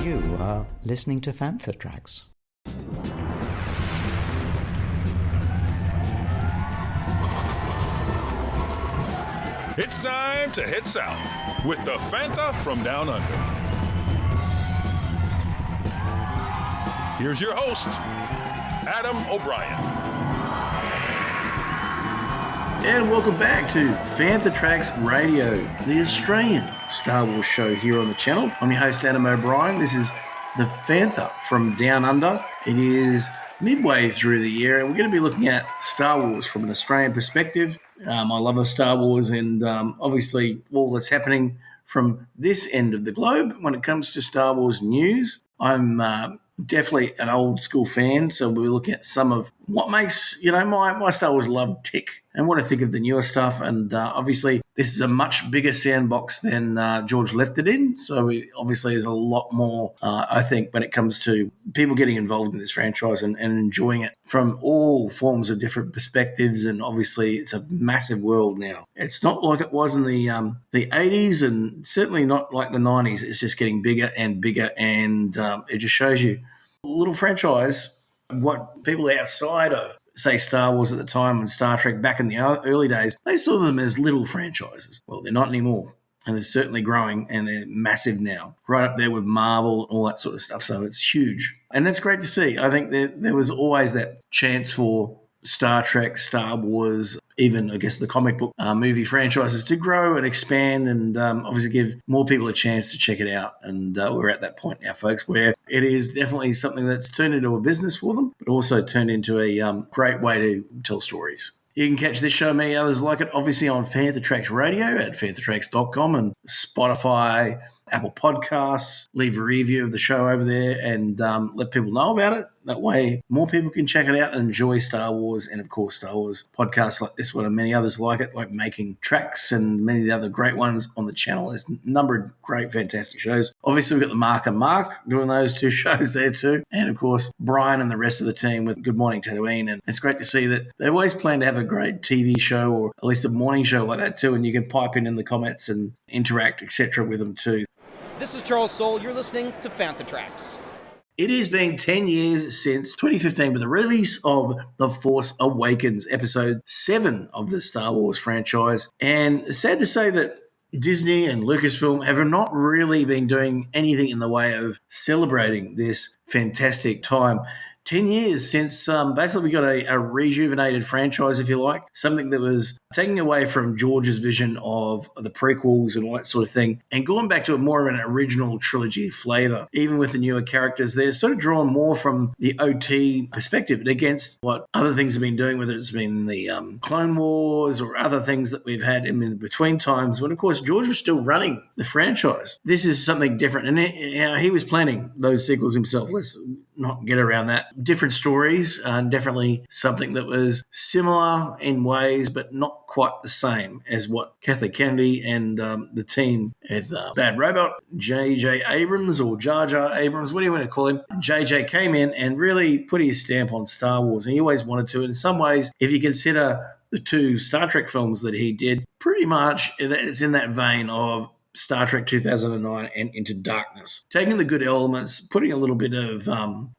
You are listening to Fantha Tracks. It's time to head south with the Fantha From Down Under. Here's your host, Adam O'Brien. And welcome back to Fantha Tracks Radio, the Australian Star Wars show here on the channel. I'm your host, Adam O'Brien. This is the Fantha From Down Under. It is midway through the year, and we're going to be looking at Star Wars from an Australian perspective. I love of Star Wars and obviously all that's happening from this end of the globe when it comes to Star Wars news. I'm definitely an old school fan, so we're looking at some of what makes, my Star Wars love tick and what I think of the newer stuff. And obviously this is a much bigger sandbox than George left it in. So obviously there's a lot more, I think, when it comes to people getting involved in this franchise and enjoying it from all forms of different perspectives. And obviously it's a massive world now. It's not like it was in the 80s and certainly not like the 90s. It's just getting bigger and bigger, and it just shows you a little franchise, what people outside of, say, Star Wars at the time and Star Trek back in the early days, they saw them as little franchises. Well, they're not anymore. And they're certainly growing, and they're massive now, right up there with Marvel and all that sort of stuff. So it's huge. And it's great to see. I think there was always that chance for Star Trek, Star Wars, even, I guess, the comic book movie franchises to grow and expand and obviously give more people a chance to check it out. And we're at that point now, folks, where it is definitely something that's turned into a business for them, but also turned into a great way to tell stories. You can catch this show and many others like it, obviously, on Fantha Tracks Radio at fanthatracks.com and Spotify, Apple Podcasts. Leave a review of the show over there and let people know about it. That way, more people can check it out and enjoy Star Wars, and, of course, Star Wars podcasts like this one and many others like it, like Making Tracks and many of the other great ones on the channel. There's a number of great, fantastic shows. Obviously, we've got the Mark and Mark doing those two shows there too. And, of course, Brian and the rest of the team with Good Morning Tatooine. And it's great to see that they always plan to have a great TV show or at least a morning show like that too, and you can pipe in the comments and interact, etc. with them too. This is Charles Soule. You're listening to Fantha Tracks. It has been 10 years since 2015 with the release of The Force Awakens, Episode 7 of the Star Wars franchise. And it's sad to say that Disney and Lucasfilm have not really been doing anything in the way of celebrating this fantastic time. 10 years since basically we got a rejuvenated franchise, if you like, something that was taking away from George's vision of the prequels and all that sort of thing and going back to a more of an original trilogy flavour. Even with the newer characters, they're sort of drawn more from the OT perspective and against what other things have been doing, whether it's been the Clone Wars or other things that we've had in between times when, of course, George was still running the franchise. This is something different, and he was planning those sequels himself. Let's not get around that. Different stories, and definitely something that was similar in ways, but not quite the same as what Kathleen Kennedy and the team with Bad Robot, J.J. Abrams or Jar Jar Abrams, what do you want to call him? J.J. came in and really put his stamp on Star Wars, and he always wanted to. In some ways, if you consider the two Star Trek films that he did, pretty much it's in that vein of Star Trek 2009 and Into Darkness. Taking the good elements, putting a little bit of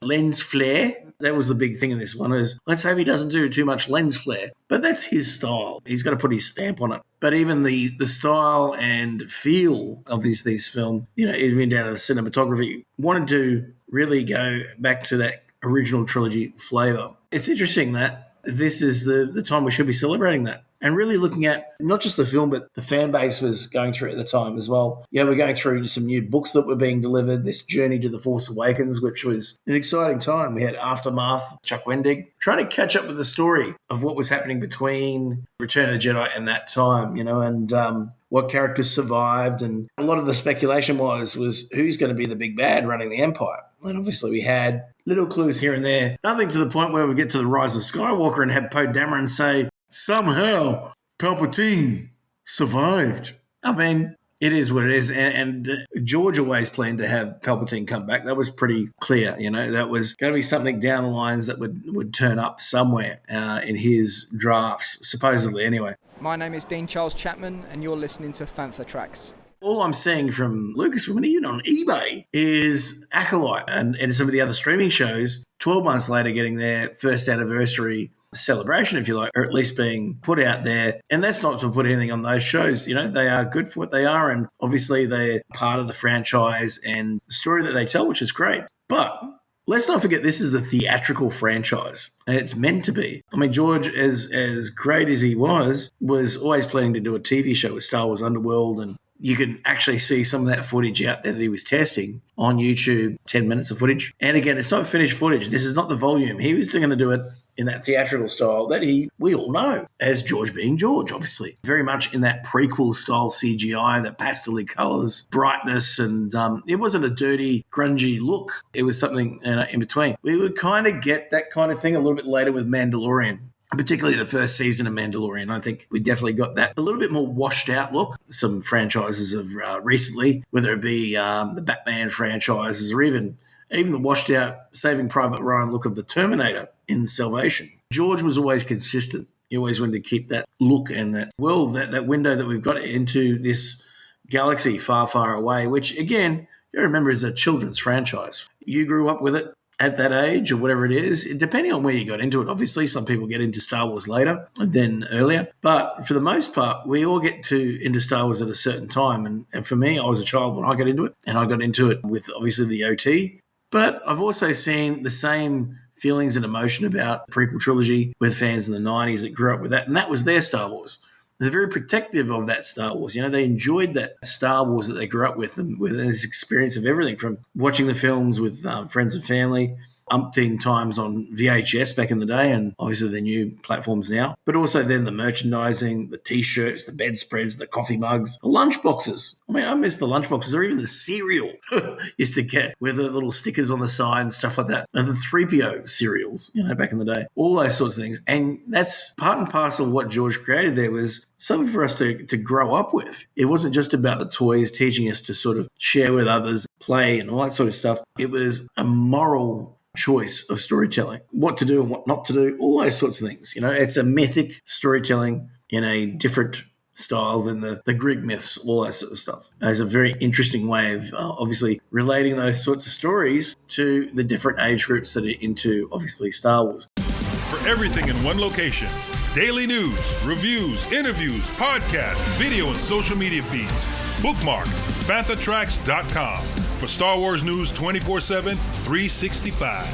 lens flare. That was the big thing in this one is let's hope he doesn't do too much lens flare. But that's his style. He's got to put his stamp on it. But even the style and feel of this film, even down to the cinematography, wanted to really go back to that original trilogy flavour. It's interesting that this is the time we should be celebrating that. And really looking at not just the film, but the fan base was going through at the time as well. Yeah, we're going through some new books that were being delivered, this journey to The Force Awakens, which was an exciting time. We had Aftermath, Chuck Wendig, trying to catch up with the story of what was happening between Return of the Jedi and that time, and what characters survived. And a lot of the speculation was who's going to be the big bad running the Empire. And obviously we had little clues here and there. Nothing to the point where we get to the Rise of Skywalker and have Poe Dameron say, somehow Palpatine survived. I mean, it is what it is. And George always planned to have Palpatine come back. That was pretty clear. That was going to be something down the lines that would turn up somewhere in his drafts, supposedly anyway. My name is Dean Charles Chapman, and you're listening to Fantha Tracks. All I'm seeing from Lucasfilm and even on eBay is Acolyte and some of the other streaming shows 12 months later getting their first anniversary celebration, if you like, or at least being put out there. And that's not to put anything on those shows. They are good for what they are. And obviously they're part of the franchise and the story that they tell, which is great. But let's not forget this is a theatrical franchise, and it's meant to be. I mean, George, as great as he was always planning to do a TV show with Star Wars Underworld, and you can actually see some of that footage out there that he was testing on YouTube, 10 minutes of footage. And again, it's not finished footage. This is not the volume. He was going to do it in that theatrical style that we all know as George being George, obviously. Very much in that prequel style CGI, that pastel colours, brightness, and it wasn't a dirty, grungy look. It was something in between. We would kind of get that kind of thing a little bit later with Mandalorian. Particularly the first season of Mandalorian, I think we definitely got that a little bit more washed out look. Some franchises have recently, whether it be the Batman franchises or even the washed out Saving Private Ryan look of the Terminator in Salvation. George was always consistent. He always wanted to keep that look and that world, that window that we've got into this galaxy far, far away, which again, you remember is a children's franchise. You grew up with it at that age or whatever it is, depending on where you got into it. Obviously, some people get into Star Wars later than earlier. But for the most part, we all get into Star Wars at a certain time. And for me, I was a child when I got into it, and I got into it with obviously the OT. But I've also seen the same feelings and emotion about the prequel trilogy with fans in the 90s that grew up with that. And that was their Star Wars. They're very protective of that Star Wars. They enjoyed that Star Wars that they grew up with and with this experience of everything from watching the films with friends and family, umpteen times on VHS back in the day and obviously the new platforms now, but also then the merchandising, the T-shirts, the bedspreads, the coffee mugs, the lunchboxes. I mean, I miss the lunchboxes or even the cereal used to get with the little stickers on the side and stuff like that. And the 3PO cereals, back in the day, all those sorts of things. And that's part and parcel of what George created there was something for us to grow up with. It wasn't just about the toys teaching us to sort of share with others, play and all that sort of stuff. It was a moral choice of storytelling, what to do and what not to do, all those sorts of things. It's a mythic storytelling in a different style than the Greek myths, all that sort of stuff. It's a very interesting way of obviously relating those sorts of stories to the different age groups that are into, obviously, Star Wars. For everything in one location, daily news, reviews, interviews, podcasts, video, and social media feeds, bookmark FanthaTracks.com for Star Wars news 24/7, 365.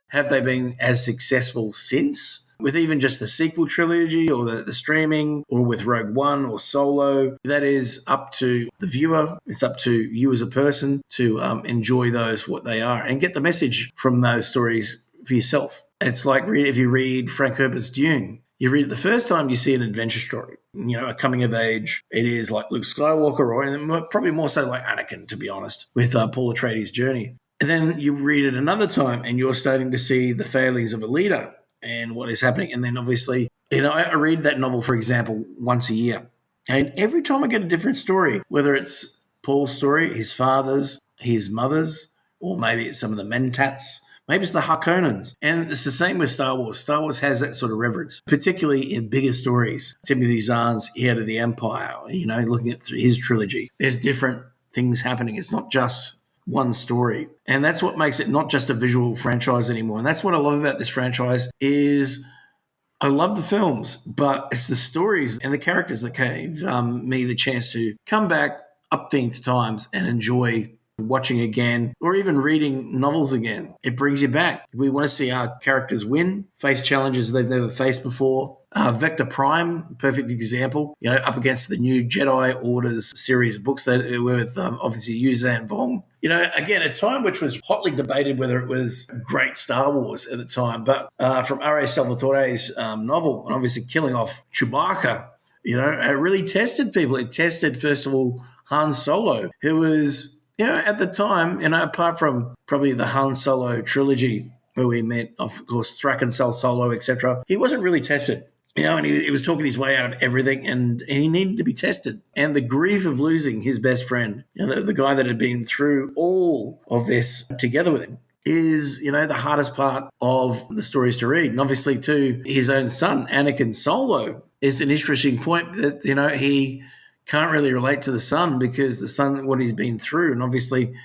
Have they been as successful since? With even just the sequel trilogy or the streaming or with Rogue One or Solo, that is up to the viewer. It's up to you as a person to enjoy those, what they are, and get the message from those stories for yourself. It's like if you read Frank Herbert's Dune. You read it the first time, you see an adventure story, a coming of age. It is like Luke Skywalker or probably more so like Anakin, to be honest, with Paul Atreides' journey. And then you read it another time and you're starting to see the failings of a leader and what is happening. And then obviously, I read that novel, for example, once a year. And every time I get a different story, whether it's Paul's story, his father's, his mother's, or maybe it's some of the Mentats, maybe it's the Harkonnens. And it's the same with Star Wars. Star Wars has that sort of reverence, particularly in bigger stories. Timothy Zahn's Heir to the Empire, looking at his trilogy. There's different things happening. It's not just one story. And that's what makes it not just a visual franchise anymore. And that's what I love about this franchise is I love the films, but it's the stories and the characters that gave me the chance to come back upteenth times and enjoy watching again or even reading novels again. It brings you back. We want to see our characters win, face challenges they've never faced before. Vector Prime, perfect example, up against the new Jedi Orders series of books that were with obviously Yuzan Vong. Again, a time which was hotly debated whether it was great Star Wars at the time, but from R.A. Salvatore's novel, and obviously killing off Chewbacca, it really tested people. It tested, first of all, Han Solo, who was, at the time, apart from probably the Han Solo trilogy, where we met, of course, Thrak and Solo, etc., he wasn't really tested. And he was talking his way out of everything and he needed to be tested. And the grief of losing his best friend, the guy that had been through all of this together with him, is, the hardest part of the stories to read. And obviously, too, his own son, Anakin Solo, is an interesting point that, he can't really relate to the son because the son, what he's been through, and obviously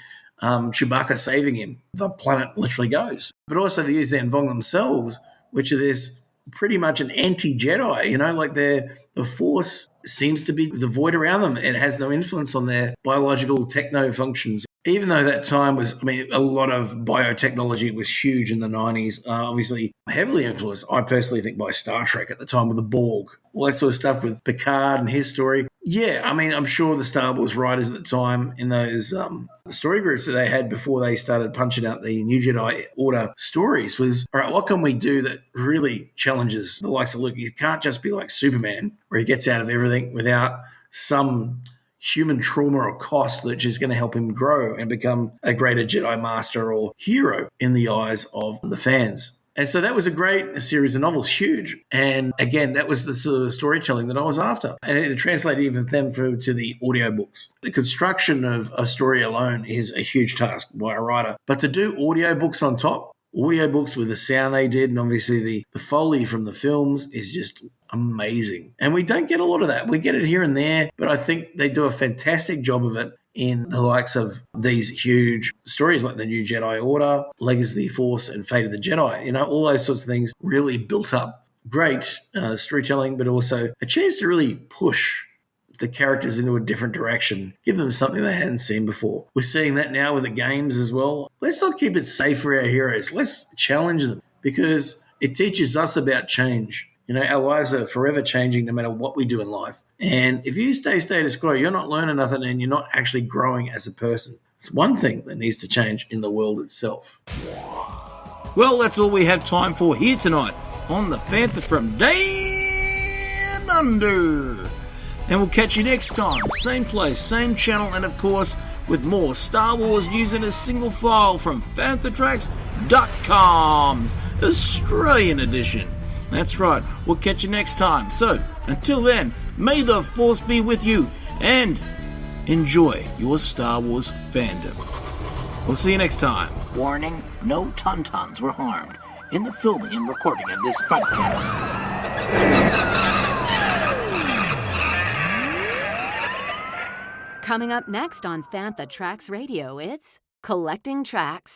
Chewbacca saving him, the planet literally goes. But also the Yuuzhan Vong themselves, which are this pretty much an anti-Jedi, like the Force seems to be devoid around them. It has no influence on their biological techno functions. Even though that time was, a lot of biotechnology was huge in the 90s, obviously heavily influenced, I personally think, by Star Trek at the time with the Borg, all that sort of stuff with Picard and his story. Yeah, I'm sure the Star Wars writers at the time in those story groups that they had before they started punching out the New Jedi Order stories was, all right, what can we do that really challenges the likes of Luke? You can't just be like Superman, where he gets out of everything without some human trauma or cost that's just going to help him grow and become a greater Jedi master or hero in the eyes of the fans. And so that was a great series of novels, huge. And again, that was the sort of storytelling that I was after. And it translated even then through to the audiobooks. The construction of a story alone is a huge task by a writer. But to do audiobooks on top, audiobooks with the sound they did, and obviously the Foley from the films is just amazing. And we don't get a lot of that. We get it here and there, but I think they do a fantastic job of it in the likes of these huge stories like the New Jedi Order, Legacy of the Force, and Fate of the Jedi. All those sorts of things really built up great storytelling, but also a chance to really push the characters into a different direction, give them something they hadn't seen before. We're seeing that now with the games as well. Let's not keep it safe for our heroes. Let's challenge them because it teaches us about change. Our lives are forever changing no matter what we do in life. And if you stay status quo, you're not learning nothing and you're not actually growing as a person. It's one thing that needs to change in the world itself. Well, that's all we have time for here tonight on the Fantha From Down Under. And we'll catch you next time. Same place, same channel, and of course, with more Star Wars news in a single file from FanthaTracks.com's Australian edition. That's right, we'll catch you next time. So, until then, may the Force be with you and enjoy your Star Wars fandom. We'll see you next time. Warning, no Tauntauns were harmed in the filming and recording of this podcast. Coming up next on Fantha Tracks Radio, it's Collecting Tracks.